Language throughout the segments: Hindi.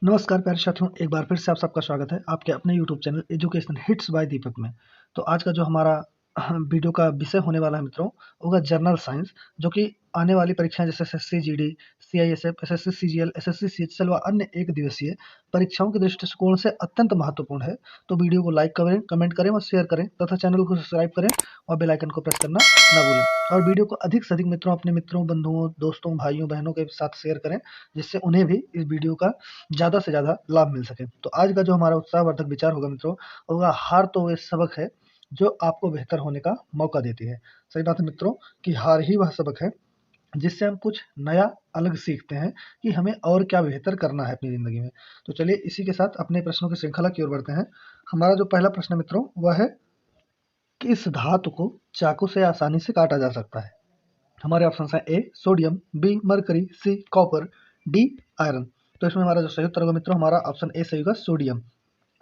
नमस्कार प्यारे साथियों, एक बार फिर से आप सबका स्वागत है आपके अपने YouTube channel education hits by Deepak में। तो आज का जो हमारा वीडियो का विषय होने वाला है मित्रों, होगा जनरल साइंस, जो कि आने वाली परीक्षाएं जैसे SSC GD, CISF, SSC CGL, SSC CHSL व अन्य एक दिवसीय परीक्षाओं के दृष्टिकोण से अत्यंत महत्वपूर्ण है। तो वीडियो को लाइक करें, कमेंट करें और शेयर करें तथा चैनल को सब्सक्राइब करें और बेल आइकन को प्रेस करना ना भूलें। और वीडियो को अधिक से अधिक मित्रों, अपने मित्रों, बंधुओं, दोस्तों, भाइयों, बहनों के साथ शेयर करें, जिससे उन्हें भी इस वीडियो का ज़्यादा से ज़्यादा लाभ मिल सके। तो आज का जो हमारा उत्साहवर्धक विचार होगा मित्रों, होगा हार तो वे सबक है जो आपको बेहतर होने का मौका देती है। सही बात है मित्रों कि हार ही वह सबक है जिससे हम कुछ नया अलग सीखते हैं कि हमें और क्या बेहतर करना है अपनी ज़िंदगी में। तो चलिए इसी के साथ अपने प्रश्नों की श्रृंखला की ओर बढ़ते हैं। हमारा जो पहला प्रश्न है मित्रों, वह है कि इस धातु को चाकू से आसानी से काटा जा सकता है। हमारे ऑप्शन है A sodium, B mercury, C copper, D iron. तो इसमें हमारा जो सही उत्तर होगा मित्रों, हमारा ऑप्शन ए सही होगा, सोडियम।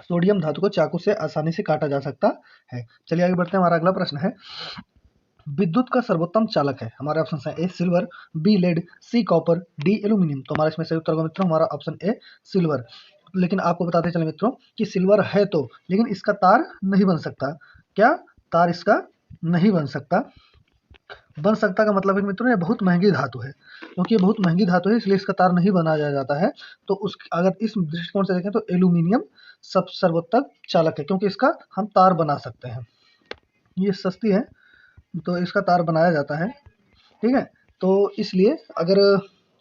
सोडियम धातु को चाकू से आसानी से काटा जा सकता है। चलिए आगे बढ़ते हैं। हमारा अगला प्रश्न है, विद्युत का सर्वोत्तम चालक है। हमारे ऑप्शन है A silver, B lead, C copper, D aluminium. तो हमारा इसमें सही उत्तर होगा मित्रों, हमारा ऑप्शन ए सिल्वर। लेकिन आपको बताते चले मित्रों कि सिल्वर है तो, लेकिन इसका तार नहीं बन सकता। क्या तार इसका नहीं बन सकता? बन सकता का मतलब है मित्रों, ये बहुत महंगी धातु है। क्योंकि ये बहुत महंगी धातु है, इसलिए इसका तार नहीं बनाया जाता है। तो उस अगर इस दृष्टिकोण से देखें तो एल्यूमिनियम सब सर्वोत्तम चालक है, क्योंकि इसका हम तार बना सकते हैं। ये सस्ती है तो इसका तार बनाया जाता है। ठीक है, तो इसलिए अगर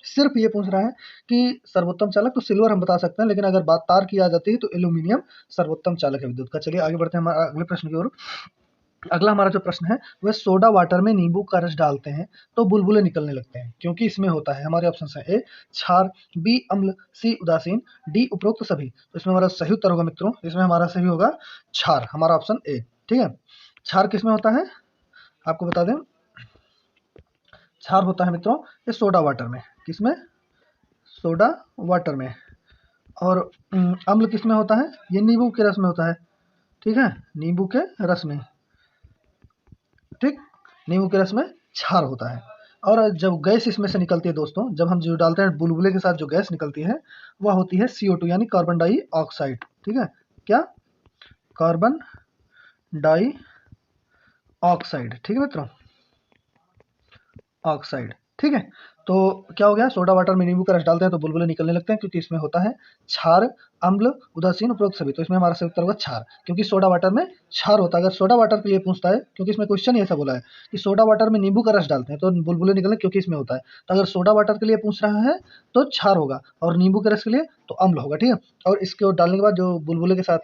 सिर्फ ये पूछ रहा है कि सर्वोत्तम चालक, तो सिल्वर हम बता सकते हैं, लेकिन अगर बात तार की आ जाती है तो एल्यूमिनियम सर्वोत्तम चालक है विद्युत का। चलिए आगे बढ़ते हैं हमारे अगले प्रश्न की ओर। अगला हमारा जो प्रश्न है वह सोडा वाटर में नींबू का रस डालते हैं तो बुलबुले निकलने लगते हैं, क्योंकि इसमें होता है। हमारे ऑप्शन है ए क्षार, बी अम्ल, सी उदासीन, डी उपरोक्त सभी। तो इसमें हमारा सही उत्तर होगा मित्रों, इसमें हमारा सही होगा क्षार, हमारा ऑप्शन ए। ठीक है, क्षार किसमें होता है आपको बता दें, क्षार होता है मित्रों ये सोडा वाटर में। किसमें? सोडा वाटर में। और अम्ल किसमें होता है? ये नींबू के रस में होता है। ठीक है, नींबू के रस में। ठीक, नींबू के रस में क्षार होता है। और जब गैस इसमें से निकलती है दोस्तों, जब हम जो डालते हैं बुलबुले के साथ, जो गैस निकलती है वह होती है CO2 यानी कार्बन डाइऑक्साइड। ठीक है, क्या? Carbon dioxide. ठीक है मित्रों, ऑक्साइड। ठीक है, तो क्या हो गया, सोडा वाटर में नींबू का रस डालते हैं तो बुलबुले निकलने लगते हैं, क्योंकि इसमें होता है क्षार, अम्ल, उदासीन, उपरोक्त सभी। तो इसमें हमारा सही उत्तर होगा क्षार, क्योंकि सोडा वाटर में क्षार होता है। अगर सोडा वाटर के लिए पूछता है, क्योंकि इसमें क्वेश्चन ही ऐसा बोला है कि सोडा वाटर में नींबू का रस डालते हैं तो बुलबुले निकलने, क्योंकि इसमें होता है। तो अगर सोडा वाटर के लिए पूछ रहा है तो क्षार होगा, और नींबू के रस के लिए तो अम्ल होगा। ठीक है, और इसके डालने के बाद जो बुलबुले के साथ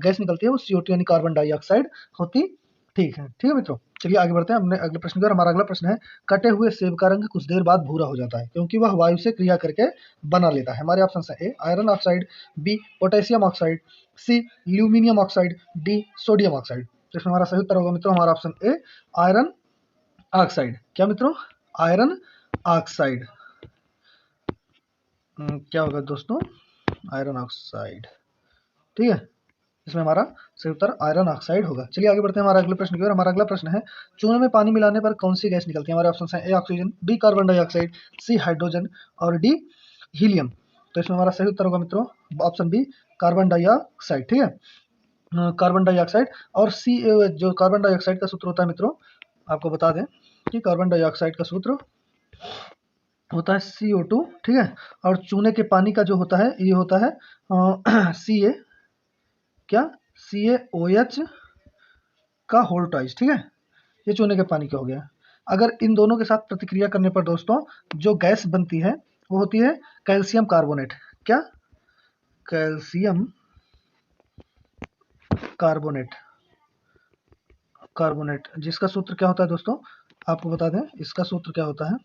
गैस निकलती है वो CO2 यानी कार्बन डाइऑक्साइड होती। ठीक है मित्रों, चलिए आगे बढ़ते हैं अपने अगले प्रश्न की ओर। हमारा अगला प्रश्न है, कटे हुए सेब का रंग कुछ देर बाद भूरा हो जाता है क्योंकि वह वायु से क्रिया करके बना लेता है। हमारे ऑप्शन है A iron oxide, B potassium oxide, C aluminium oxide, D sodium oxide. तो इसमें हमारा सही उत्तर होगा मित्रों, हमारा ऑप्शन ए आयरन ऑक्साइड। क्या मित्रों? Iron oxide. क्या होगा दोस्तों? Iron oxide. ठीक है, इसमें हमारा सही उत्तर आयरन ऑक्साइड होगा। चलिए आगे बढ़ते हैं हमारा अगले प्रश्न की ओर। हमारा अगला प्रश्न है, चूने में पानी मिलाने पर कौन सी गैस निकलती है? हमारे ऑप्शन है A oxygen, B carbon dioxide, C hydrogen और डी हीलियम। तो इसमें हमारा सही उत्तर होगा मित्रों, ऑप्शन बी कार्बन डाइऑक्साइड। ठीक है, कार्बन डाइऑक्साइड। और सी जो कार्बन डाइऑक्साइड का सूत्र होता है मित्रों, आपको बता दें कि कार्बन डाइऑक्साइड का सूत्र होता है CO2। ठीक है, और चूने के पानी का जो होता है ये होता है Ca, क्या? CaOH का होल ट्वाइस। ठीक है, ये चूने के पानी का हो गया। अगर इन दोनों के साथ प्रतिक्रिया करने पर दोस्तों जो गैस बनती है वो होती है कैल्शियम कार्बोनेट। क्या? Calcium carbonate. कार्बोनेट जिसका सूत्र क्या होता है दोस्तों, आपको बता दें इसका सूत्र क्या होता है।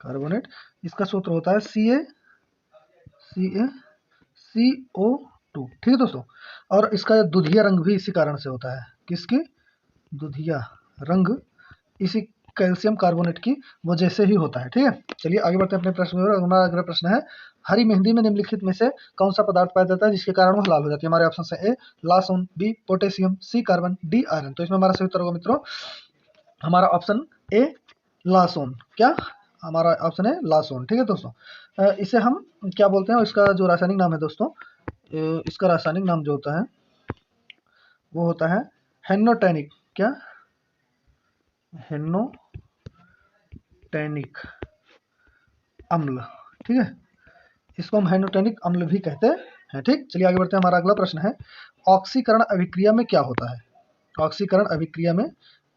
कार्बोनेट, इसका सूत्र होता है CaCO2। ठीक है दोस्तों, और इसका दुधिया रंग भी इसी कारण से होता है। किसकी? दुधिया रंग इसी कैल्शियम कार्बोनेट की वजह से ही होता है। ठीक है, चलिए आगे बढ़ते हैं अपने प्रश्न में। हमारा अगला प्रश्न है, हरी मेहंदी में निम्नलिखित में से कौन सा पदार्थ पाया जाता है जिसके कारण वह लाल हो जाती है? हमारे ऑप्शन है ए लासोन, बी पोटेशियम, सी कार्बन, डी आयरन। तो इसमें हमारा सही उत्तर होगा मित्रों, हमारा ऑप्शन ए लासोन। क्या? हमारा ऑप्शन है लासोन। ठीक है दोस्तों, इसे हम क्या बोलते हैं, इसका जो रासायनिक नाम है दोस्तों, इसका रासायनिक नाम जो होता है वो होता है हेनोटैनिक। क्या? हेनोटैनिक अम्ल। ठीक है, इसको हम हेनोटैनिक अम्ल भी कहते हैं। ठीक, चलिए आगे बढ़ते हैं। हमारा अगला प्रश्न है, ऑक्सीकरण अभिक्रिया में क्या होता है? ऑक्सीकरण अभिक्रिया में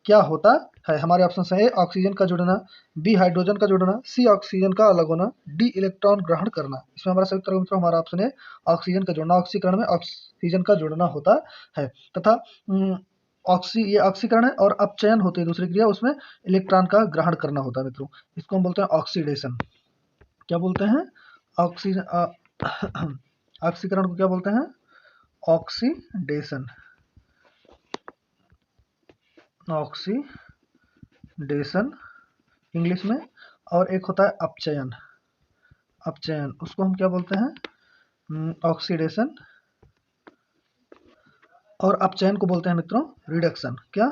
क्या होता है? हमारे ऑप्शन है, ए ऑक्सीजन का जुड़ना, बी हाइड्रोजन का जुड़ना, सी ऑक्सीजन का अलग होना, डी इलेक्ट्रॉन ग्रहण करना। इसमें हमारा संयुक्त मित्रों हमारा ऑप्शन है ऑक्सीजन का जुड़ना। ऑक्सीकरण में ऑक्सीजन का जुड़ना होता है तथा ये ऑक्सीकरण है और अपचयन होती है दूसरी क्रिया, उसमें इलेक्ट्रॉन का ग्रहण करना होता है मित्रों। इसको हम बोलते हैं ऑक्सीडेशन। क्या बोलते हैं? ऑक्सीजन ऑक्सीकरण को क्या बोलते हैं? ऑक्सीडेशन। ऑक्सीडेशन इंग्लिश में। और एक होता है अपचयन। अपचयन उसको हम क्या बोलते हैं? ऑक्सीडेशन। और अपचयन को बोलते हैं मित्रों रिडक्शन। क्या?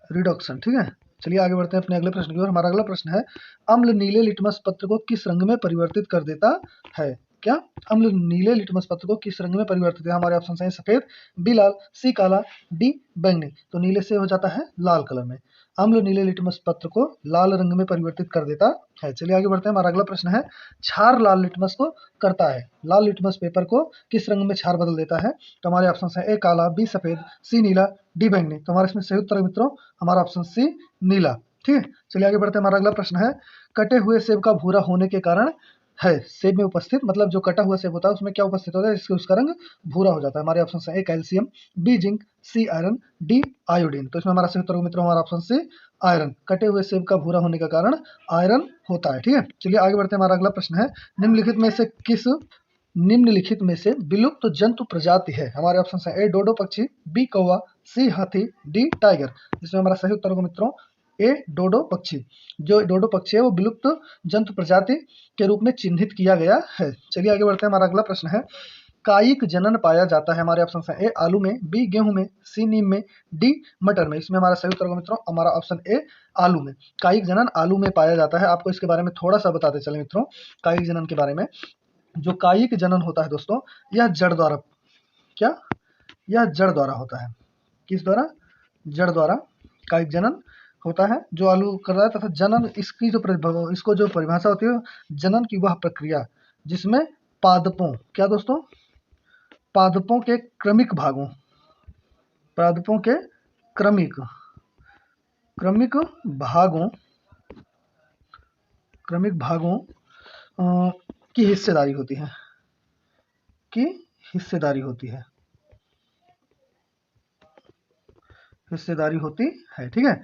रिडक्शन। ठीक है, चलिए आगे बढ़ते हैं अपने अगले प्रश्न की ओर। हमारा अगला प्रश्न है, अम्ल नीले लिटमस पत्र को किस रंग में परिवर्तित कर देता है? क्या? अम्ल नीले लिटमस पत्र को किस रंग में परिवर्तित है? हमारे ऑप्शन है सफेद, बी लाल, सी काला, डी बैंगनी। तो नीले से हो जाता है लाल कलर में। अम्ल नीले लिटमस पत्र को लाल रंग में परिवर्तित कर देता है। चलिए आगे बढ़ते हैं। हमारा अगला प्रश्न है, क्षार लाल लिटमस को करता है। लाल लिटमस पेपर को किस रंग में क्षार बदल देता है? तो हमारे ऑप्शन है, ए काला, बी सफेद, सी नीला, डी बैंगनी। तो हमारे इसमें सही उत्तर मित्रों हमारा ऑप्शन सी नीला। ठीक है, चलिए आगे बढ़ते हैं। हमारा अगला प्रश्न है, कटे हुए सेब का भूरा होने के कारण है सेब में उपस्थित, मतलब जो कटा हुआ सेब होता है उसमें क्या उपस्थित होता है जिससे उसका रंग भूरा हो जाता है? हमारे ऑप्शन है, A calcium, B zinc, C iron, D iodine. तो इसमें हमारा सही उत्तर मित्रों हमारा ऑप्शन सी आयरन। कटे हुए सेब का भूरा होने का कारण आयरन होता है। ठीक है, चलिए आगे बढ़ते हैं। हमारा अगला प्रश्न है, निम्नलिखित में से विलुप्त जंतु प्रजाति है? हमारे ऑप्शन है, ए डोडो पक्षी, बी कौवा, सी हाथी, डी टाइगर। इसमें हमारा सही उत्तर होगा मित्रों ए डोडो पक्षी। जो डोडो पक्षी है वो विलुप्त जंतु प्रजाति के रूप में चिन्हित किया गया है। चलिए आगे बढ़ते हैं। हमारा अगला प्रश्न है, कायिक जनन पाया जाता है? हमारे ऑप्शन है, ए आलू में, बी गेहूं में, सी नीम में, डी मटर में। इसमें हमारा सही उत्तर होगा मित्रों हमारा ऑप्शन ए आलू में। कायिक जनन आलू में पाया जाता है। आपको इसके बारे में थोड़ा सा बताते चले मित्रों कायिक जनन के बारे में। जो कायिक जनन होता है दोस्तों, यह जड़ द्वारा, क्या? यह जड़ द्वारा होता है। किस द्वारा? जड़ द्वारा कायिक जनन होता है जो आलू कर रहा है। तथा जनन इसकी जो इसको जो परिभाषा होती है, जनन की वह प्रक्रिया जिसमें पादपों, क्या दोस्तों? पादपों के क्रमिक भागों, पादपों के क्रमिक भागों की हिस्सेदारी होती है, हिस्सेदारी होती है। ठीक है,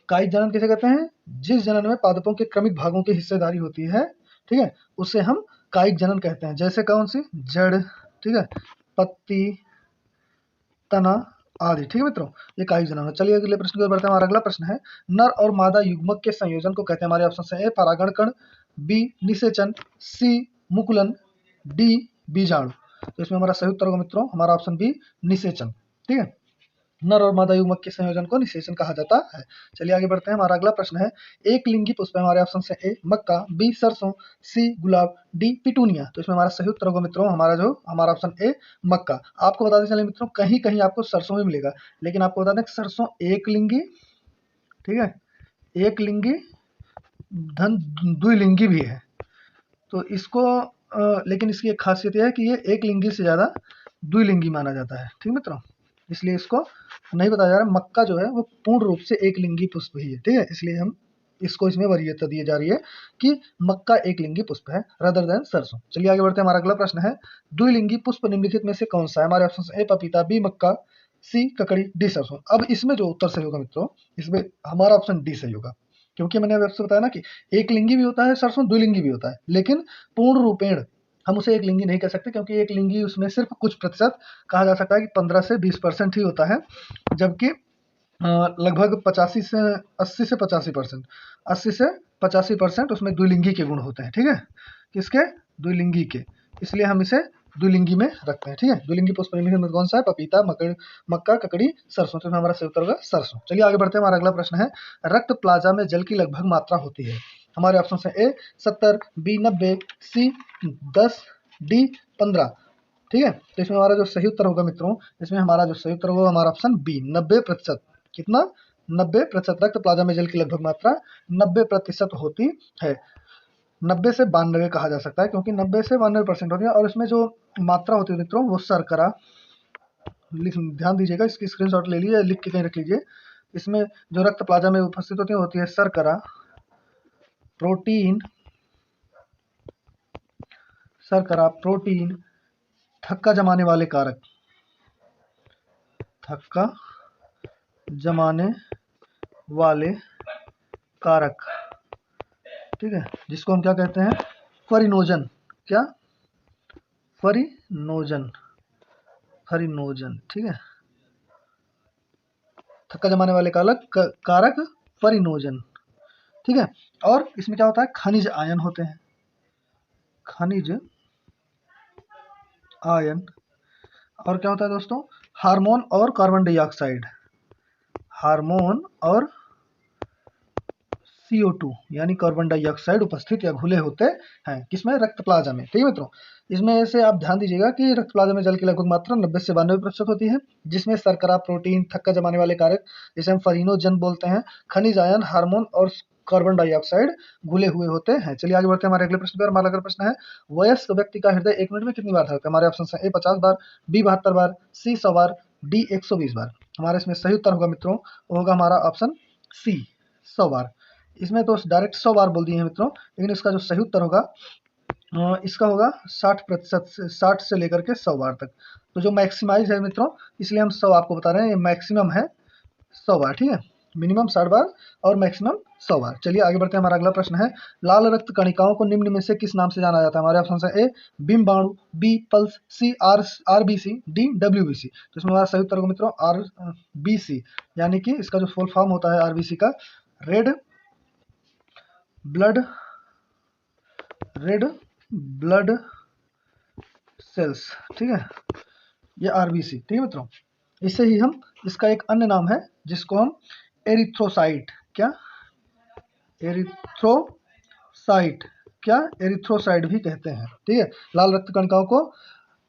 कायिक जनन किसे कहते हैं? जिस जनन में पादपों के क्रमिक भागों की हिस्सेदारी होती है, ठीक है, उसे हम कायिक जनन कहते हैं। जैसे कौन सी? जड़, ठीक है, पत्ती, तना आदि। ठीक है मित्रों, ये कायिक जनन है। चलिए अगले प्रश्न की ओर बढ़ते हैं। हमारा अगला प्रश्न है, नर और मादा युग्मक के संयोजन को कहते हैं? हमारे ऑप्शन है, ए परागण कण, बी निषेचन, सी मुकुलन, डी बीजाणु। तो इसमें हमारा सही उत्तर होगा मित्रों हमारा ऑप्शन बी निषेचन। ठीक है, नर और मादा युग्मक के संयोजन को निषेचन कहा जाता है। चलिए आगे बढ़ते हैं। हमारा अगला प्रश्न है, एक लिंगी पुष्प है? हमारे ऑप्शन से, ए मक्का, बी सरसों, सी गुलाब, डी पिटूनिया। तो इसमें हमारा सही उत्तर होगा मित्रों हमारा ऑप्शन ए मक्का। आपको बताते चले मित्रों कहीं कहीं आपको सरसों भी मिलेगा, लेकिन आपको बता दें सरसों एक लिंगी, ठीक है, एक लिंगी धन द्विलिंगी भी है। तो इसको लेकिन इसकी एक खासियत यह है कि ये एक लिंगी से ज्यादा द्विलिंगी माना जाता है। ठीक मित्रों, इसलिए इसको नहीं बताया जा रहा। मक्का जो है वो पूर्ण रूप से एक लिंगी पुष्प ही है। ठीक है, इसलिए हम इसको इसमें वरीयता दी जा रही है कि मक्का एक लिंगी पुष्प है रदर देन सरसों। चलिए आगे बढ़ते हैं। हमारा अगला प्रश्न है, द्विलिंगी पुष्प निम्नलिखित में से कौन सा है? हमारे ऑप्शन ए पपीता, बी मक्का, सी ककड़ी, डी सरसों। अब इसमें जो उत्तर सही होगा मित्रों, इसमें हमारा ऑप्शन डी सही होगा, क्योंकि मैंने आपसे बताया ना कि एक लिंगी भी होता है सरसों, द्विलिंगी भी होता है, लेकिन पूर्ण रूपेण हम उसे एक लिंगी नहीं कह सकते, क्योंकि एक लिंगी उसमें सिर्फ कुछ प्रतिशत कहा जा सकता है कि 15 से 20% ही होता है, जबकि लगभग 85 से 80 से 85%, 80 से 85% उसमें द्विलिंगी के गुण होते हैं। ठीक है, किसके? द्विलिंगी के, इसलिए हम इसे द्विलिंगी में रखते हैं। ठीक है, द्विलिंगी पुष्प में कौन सा है? पपीता, मक्का, ककड़ी, सरसों। तो हमारा सही उत्तर होगा सरसों। चलिए आगे बढ़ते हैं। हमारा अगला प्रश्न है, रक्त प्लाज्मा में जल की लगभग मात्रा होती है? हमारे ऑप्शन है ए 70, बी 90, सी 10, डी 15। ठीक है, तो इसमें हमारा जो सही उत्तर होगा मित्रों, इसमें हमारा जो सही उत्तर होगा हमारा ऑप्शन बी 90%। कितना? 90%। रक्त प्लाज्मा में जल की लगभग मात्रा 90% होती है। 90 से 92 कहा जा सकता है, क्योंकि 90 से 92% होती है। और इसमें जो मात्रा होती है मित्रों वो शर्करा, ध्यान दीजिएगा, इसकी स्क्रीनशॉट ले लीजिए, लिख के कहीं रख लीजिए। इसमें जो रक्त प्लाज्मा में उपस्थित होती है शर्करा, प्रोटीन, थक्का जमाने वाले कारक, थक्का जमाने वाले कारक, ठीक है, जिसको हम क्या कहते हैं? फरिनोजन। क्या? फरिनोजन, ठीक है, थक्का जमाने वाले कारक फरिनोजन। ठीक है, और इसमें क्या होता है? खनिज आयन होते हैं, खनिज आयन। और क्या होता है दोस्तों? हार्मोन और कार्बन डाइऑक्साइड, हार्मोन और CO2 यानी कार्बन डाइऑक्साइड उपस्थित या घुले होते हैं। किसमें? रक्त प्लाज्मा में। ठीक है मित्रों, इसमें से आप ध्यान दीजिएगा कि रक्त प्लाज्मा में जल की लगभग मात्रा 90 से 92% होती है, जिसमें शर्करा, प्रोटीन, थक्का जमाने वाले कारक, जिसे हम फरिनोजन बोलते हैं, खनिज आयन, हार्मोन और कार्बन डाइऑक्साइड घुले हुए होते हैं। चलिए आगे बढ़ते हैं हमारे अगले प्रश्न पर। हमारा अगला प्रश्न है, वयस्क व्यक्ति का हृदय 1 मिनट में कितनी बार धड़कता है? हमारे ऑप्शन है ए 50 बार, बी 72 बार, सी 100 बार, डी 120 बार। हमारे इसमें सही उत्तर होगा मित्रों, वो होगा हमारा ऑप्शन सी 100 बार। इसमें तो डायरेक्ट 100 बार बोल दिए हैं मित्रों, लेकिन इसका जो सही उत्तर होगा इसका होगा 60% से 60 से लेकर के 100 बार तक। तो जो मैक्सिमाइज है मित्रों, इसलिए हम 100 आपको बता रहे हैं, ये मैक्सिमम है 100 बार। ठीक है, मिनिमम 60 बार और मैक्सिमम 100 बार। चलिए आगे बढ़ते हैं। हमारा अगला प्रश्न है, लाल रक्त कणिकाओं को निम्न में से किस नाम से जाना जाता है? हमारे ऑप्शन है ए बिम्बाणु, बी पल्स, सी RBC, डी WBC। तो इसमें हमारा सही उत्तर होगा मित्रों RBC, यानी कि इसका जो फुल फॉर्म होता है RBC का, रेड ब्लड सेल्स। ठीक है, ये RBC। ठीक है मित्रों, इससे ही हम, इसका एक अन्य नाम है जिसको हम एरिथ्रोसाइट, क्या? एरिथ्रोसाइट भी कहते हैं। ठीक है, लाल रक्त कणिकाओं को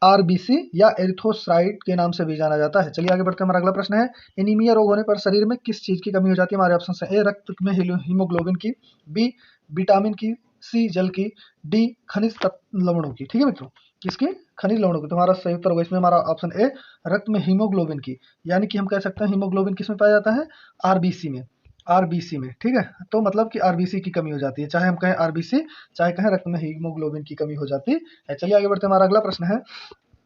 RBC या एरिथ्रोसाइट के नाम से भी जाना जाता है। चलिए आगे बढ़ते हैं। हमारा अगला प्रश्न है, एनीमिया रोग होने पर शरीर में किस चीज की कमी हो जाती है? हमारे ऑप्शन है ए रक्त में हीमोग्लोबिन की, बी विटामिन की, सी जल की, डी खनिज लवणों की। ठीक है मित्रों, किसकी? खनिज लवणों की। तो हमारा सही उत्तर होगा इसमें हमारा ऑप्शन ए रक्त में हीमोग्लोबिन की, यानी कि हम कह सकते हैं हीमोग्लोबिन किस में पाया जाता है? RBC में। ठीक है, तो मतलब कि RBC की कमी हो जाती है, चाहे हम कहें RBC, चाहे कहें रक्त में हीमोग्लोबिन की कमी हो जाती है। चलिए आगे बढ़ते हैं। हमारा अगला प्रश्न है,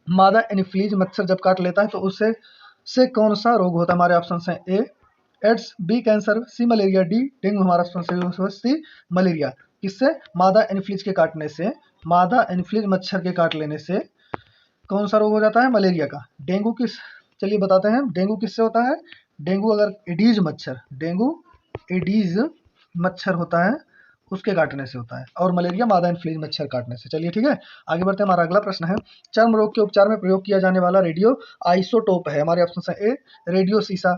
मादा एनोफिलीज मच्छर जब काट लेता है तो उससे कौन सा रोग होता है? हमारे ऑप्शन है ए एड्स, बी कैंसर, सी मलेरिया, डी डेंगू। हमारा ऑप्शन सी मलेरिया। किससे? मादा एनोफिलीज के काटने से, मादा एनोफिलीज मच्छर के काट लेने से कौन सा रोग हो जाता है? मलेरिया का। डेंगू किस, चलिए बताते हैं, डेंगू किससे होता है? डेंगू अगर एडीज मच्छर होता है उसके काटने से होता है, और मलेरिया मादा एनोफिलीज मच्छर काटने से। चलिए ठीक है, आगे बढ़ते हैं। हमारा अगला प्रश्न है, चर्म रोग के उपचार में प्रयोग किया जाने वाला रेडियो आइसोटोप है? हमारे ऑप्शन है ए रेडियो सीसा,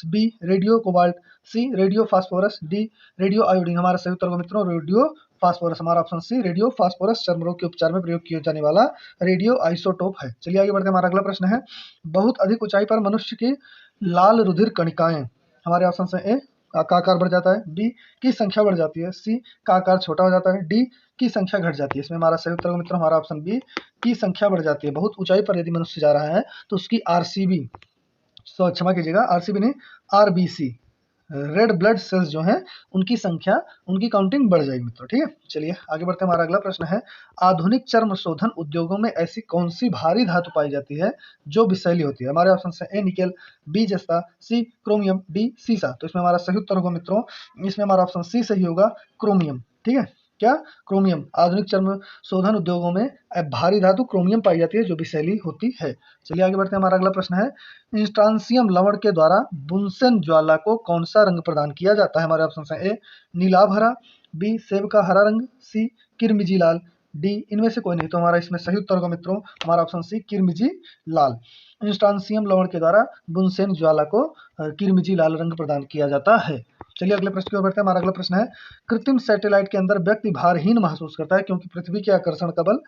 B radio cobalt, C radio phosphorus, D radio iodine. हमारा सही उत्तर मित्रों रेडियो फास्फोरस, हमारा ऑप्शन सी रेडियो फास्फोरस चर्म रोग के उपचार में प्रयोग किया जाने वाला रेडियो आइसोटोप है। चलिए आगे बढ़ते हैं। हमारा अगला प्रश्न है, बहुत अधिक ऊंचाई पर मनुष्य की लाल रुधिर कणिकाएं, हमारे ऑप्शन है ए का आकार बढ़ जाता है, बी की संख्या बढ़ जाती है, सी का आकार छोटा हो जाता है, डी की संख्या घट जाती है। इसमें हमारा सही उत्तर मित्रों हमारा ऑप्शन बी की संख्या बढ़ जाती है। बहुत ऊंचाई पर यदि मनुष्य जा रहा है तो उसकी RCB, क्षमा कीजिएगा, RCB नहीं, RBC, रेड ब्लड सेल्स जो हैं उनकी संख्या, उनकी काउंटिंग बढ़ जाएगी मित्रों। ठीक है, चलिए आगे बढ़ते हैं। हमारा अगला प्रश्न है, आधुनिक चर्म शोधन उद्योगों में ऐसी कौन सी भारी धातु पाई जाती है जो विषैली होती है? हमारे ऑप्शन है ए निकेल, बी जस्ता, सी क्रोमियम, डी सीसा। तो इसमें हमारा सही उत्तर होगा मित्रों, इसमें हमारा ऑप्शन सी सही होगा, क्रोमियम। ठीक है, क्या? क्रोमियम। आधुनिक चर्म शोधन उद्योगों में भारी धातु क्रोमियम पाई जाती है जो विषैली होती है। चलिए आगे बढ़ते हैं। हमारा अगला प्रश्न है, इंस्ट्रांसियम लवण के द्वारा बुनसेन ज्वाला को कौन सा रंग प्रदान किया जाता है? हमारे ऑप्शन है ए नीलाभ हरा, बी सेब का हरा रंग, सी किरमिजी लाल, डी इनमें से कोई नहीं। तो हमारा इसमें सही उत्तर होगा मित्रों हमारा ऑप्शन सी किरमिजी लाल। इंस्ट्रांसियम लवण के द्वारा बुनसेन ज्वाला को किरमिजी लाल रंग प्रदान किया जाता है। चलिए अगले प्रश्न की ओर बढ़ते हैं। हमारा अगला प्रश्न है, कृत्रिम सैटेलाइट के अंदर व्यक्ति भारहीन महसूस करता है क्योंकि पृथ्वी के आकर्षण का बल,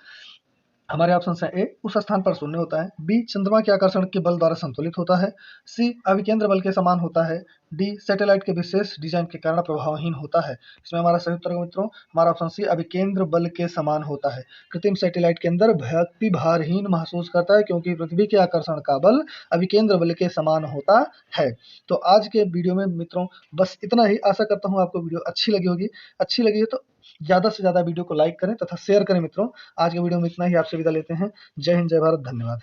हमारे ऑप्शन है ए उस स्थान पर शून्य होता है, बी चंद्रमा के आकर्षण के बल द्वारा संतुलित होता है, सी अभिकेंद्र बल के समान होता है, डी सैटेलाइट के विशेष डिजाइन के कारण प्रभावहीन होता है। इसमें हमारा सही उत्तर मित्रों हमारा ऑप्शन सी अभिकेंद्र बल के समान होता है। कृत्रिम सैटेलाइट के अंदर व्यक्ति भारहीन महसूस करता है क्योंकि पृथ्वी के आकर्षण का बल अभिकेंद्र बल के समान होता है। तो आज के वीडियो में मित्रों बस इतना ही। आशा करता हूँ आपको वीडियो अच्छी लगी होगी। अच्छी लगी है तो ज़्यादा से ज़्यादा वीडियो को लाइक करें तथा शेयर करें मित्रों। आज के वीडियो में इतना ही। आपसे विदा लेते हैं। जय हिंद, जय भारत, धन्यवाद।